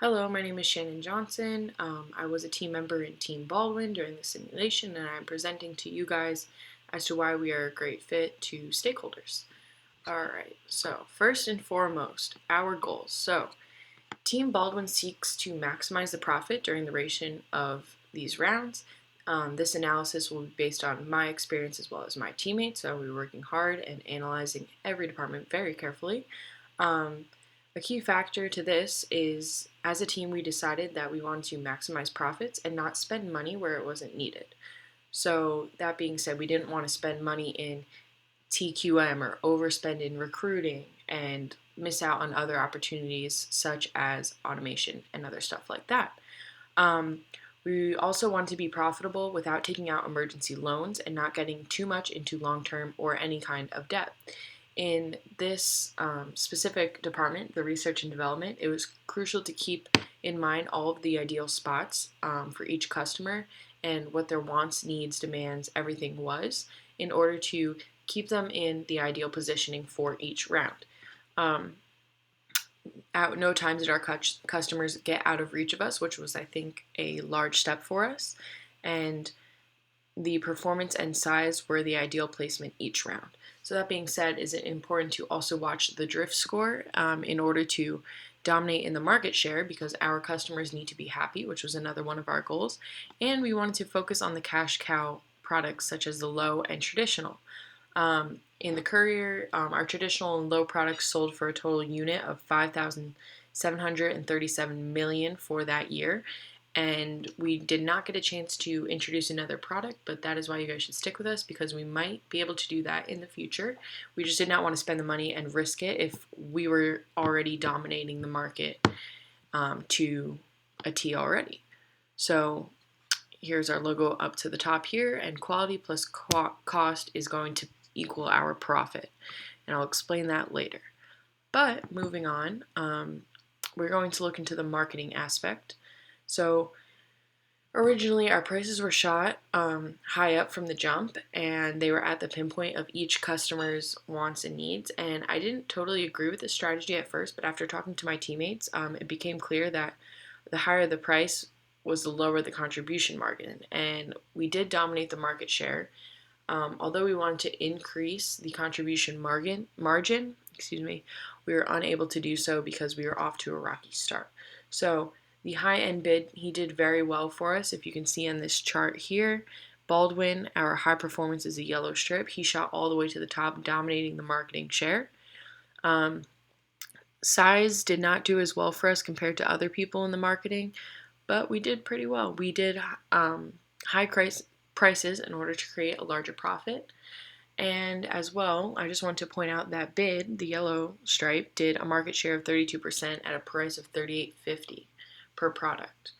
Hello, my name is Shannon Johnson. I was a team member in Team Baldwin during the simulation, and I'm presenting to you guys as to why we are a great fit to stakeholders. Alright, so first and foremost, our goals. So, Team Baldwin seeks to maximize the profit during the duration of these rounds. This analysis will be based on my experience as well as my teammates, so we're working hard and analyzing every department very carefully. A key factor to this is, as a team, we decided that we wanted to maximize profits and not spend money where it wasn't needed. So, that being said, we didn't want to spend money in TQM or overspend in recruiting and miss out on other opportunities such as automation and other stuff like that. Um, we also want to be profitable without taking out emergency loans and not getting too much into long term or any kind of debt. In this specific department, the research and development, it was crucial to keep in mind all of the ideal spots for each customer and what their wants, needs, demands, everything was in order to keep them in the ideal positioning for each round. Um, at no time did our customers get out of reach of us, which was, I think, a large step for us. And the performance and size were the ideal placement each round. So that being said, is it important to also watch the drift score in order to dominate in the market share because our customers need to be happy, which was another one of our goals. And we wanted to focus on the cash cow products such as the low and traditional. In the courier, our traditional and low products sold for a total unit of 5,737 million for that year. And we did not get a chance to introduce another product, but that is why you guys should stick with us because we might be able to do that in the future. We just did not want to spend the money and risk it if we were already dominating the market to a T already. So here's our logo up to the top here, and quality plus cost is going to equal our profit. And I'll explain that later. But moving on, we're going to look into the marketing aspect. So originally our prices were shot high up from the jump, and they were at the pinpoint of each customer's wants and needs. And I didn't totally agree with this strategy at first, but after talking to my teammates, it became clear that the higher the price was the lower the contribution margin. And we did dominate the market share. Although we wanted to increase the contribution margin, we were unable to do so because we were off to a rocky start. So the high-end bid, he did very well for us. If you can see on this chart here, Baldwin, our high performance is a yellow strip. He shot all the way to the top, dominating the marketing share. Size did not do as well for us compared to other people in the marketing, but we did pretty well. We did high prices in order to create a larger profit. And as well, I just want to point out that bid, the yellow stripe, did a market share of 32% at a price of $38.50 per product.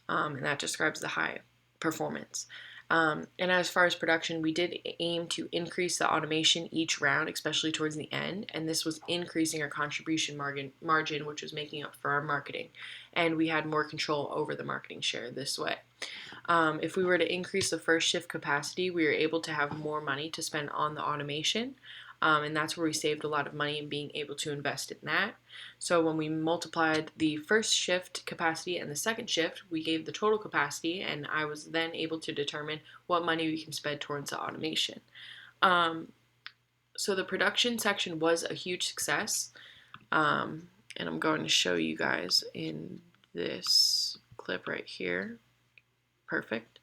And that describes the high performance. And as far as production, we did aim to increase the automation each round, especially towards the end, and this was increasing our contribution margin, which was making up for our marketing. And we had more control over the marketing share this way. If we were to increase the first shift capacity, we were able to have more money to spend on the automation. And that's where we saved a lot of money in being able to invest in that. So when we multiplied the first shift capacity and the second shift, we gave the total capacity, and I was then able to determine what money we can spend towards the automation. So the production section was a huge success, and I'm going to show you guys in this clip right here. Perfect.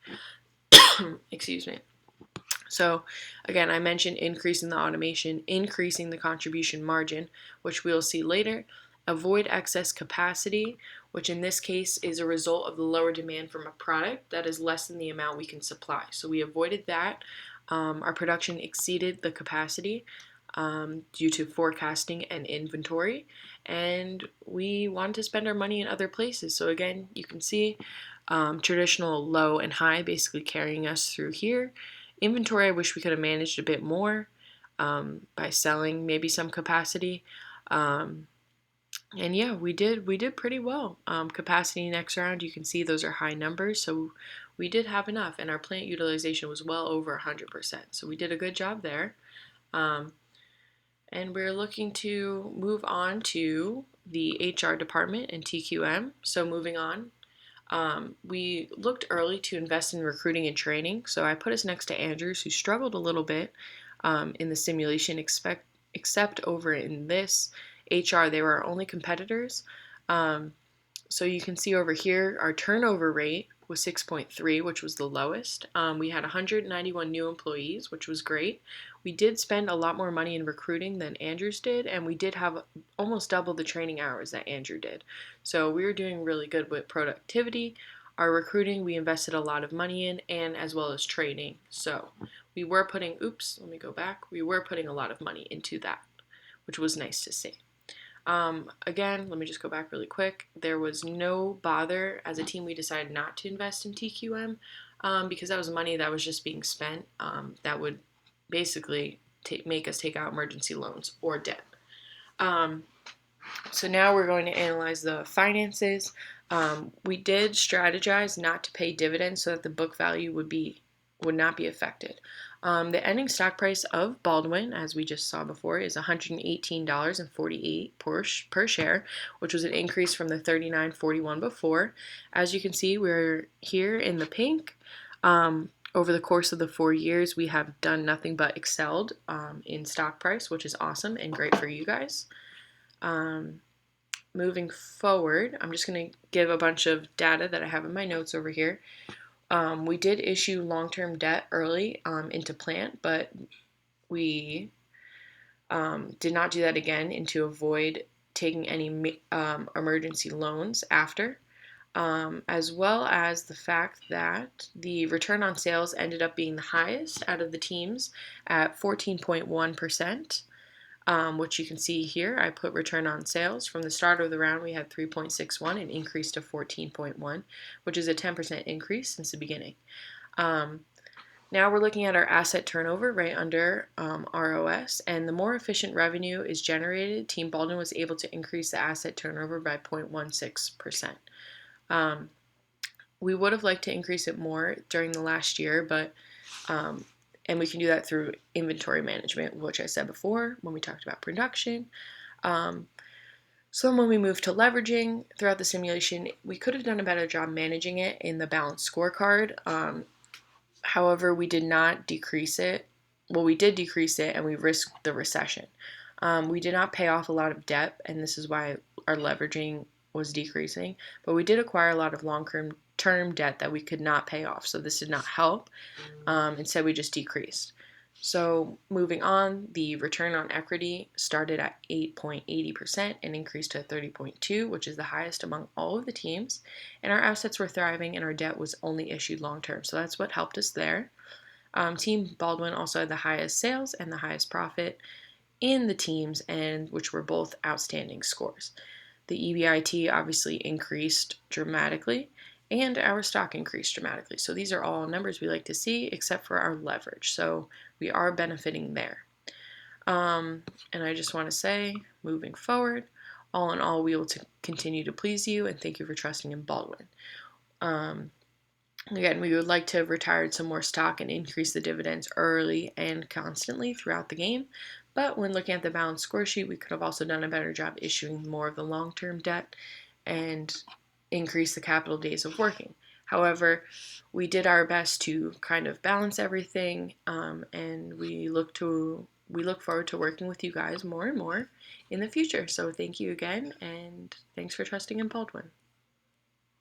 Excuse me. So again, I mentioned increasing the automation, increasing the contribution margin, which we'll see later. Avoid excess capacity, which in this case is a result of the lower demand from a product that is less than the amount we can supply. So we avoided that. Our production exceeded the capacity due to forecasting and inventory, and we wanted to spend our money in other places. So again, you can see traditional low and high basically carrying us through here. Inventory, I wish we could have managed a bit more by selling maybe some capacity. And yeah, we did pretty well. Capacity next round, you can see those are high numbers, so we did have enough, and our plant utilization was well over 100%. So we did a good job there. And we're looking to move on to the HR department and TQM. So moving on, we looked early to invest in recruiting and training. So I put us next to Andrews, who struggled a little bit in the simulation, except over in this HR, they were our only competitors. Um, so you can see over here, our turnover rate was 6.3, which was the lowest. We had 191 new employees, which was great. We did spend a lot more money in recruiting than Andrews did, and we did have almost double the training hours that Andrew did. So we were doing really good with productivity. Our recruiting, we invested a lot of money in, and as well as training. So we were putting, let me go back. We were putting a lot of money into that, which was nice to see. Again, let me just go back really quick. There was no bother. As a team, we decided not to invest in TQM because that was money that was just being spent that would basically make us take out emergency loans or debt. So now we're going to analyze the finances. We did strategize not to pay dividends so that the book value would not be affected. The ending stock price of Baldwin, as we just saw before, is $118.48 per share, which was an increase from the $39.41 before. As you can see, we're here in the pink. Over the course of the 4 years, we have done nothing but excelled in stock price, which is awesome and great for you guys. Moving forward, I'm just going to give a bunch of data that I have in my notes over here. We did issue long-term debt early into plant, but we did not do that again and to avoid taking any emergency loans after, as well as the fact that the return on sales ended up being the highest out of the teams at 14.1%. Which you can see here. I put return on sales. From the start of the round, we had 3.61 and increased to 14.1, which is a 10% increase since the beginning. Now we're looking at our asset turnover right under ROS, and the more efficient revenue is generated, Team Baldwin was able to increase the asset turnover by 0.16%. We would have liked to increase it more during the last year, but and we can do that through inventory management, which I said before when we talked about production. So when we moved to leveraging throughout the simulation, we could have done a better job managing it in the balanced scorecard. However, we did not decrease it. Well, we did decrease it, and we risked the recession. We did not pay off a lot of debt, and this is why our leveraging was decreasing. But we did acquire a lot of long-term debt that we could not pay off, so this did not help. Instead, we just decreased. So moving on, the return on equity started at 8.80% and increased to 30.2%, which is the highest among all of the teams. And our assets were thriving and our debt was only issued long term. So that's what helped us there. Team Baldwin also had the highest sales and the highest profit in the teams, and which were both outstanding scores. The EBIT obviously increased dramatically, and our stock increased dramatically. So these are all numbers we like to see, except for our leverage. So we are benefiting there. And I just want to say, moving forward, all in all, we will continue to please you, and thank you for trusting in Baldwin. Again, we would like to have retired some more stock and increase the dividends early and constantly throughout the game. But when looking at the balanced score sheet, we could have also done a better job issuing more of the long-term debt and increase the capital days of working. However, we did our best to kind of balance everything, and we look forward to working with you guys more and more in the future. So thank you again, and thanks for trusting in Baldwin.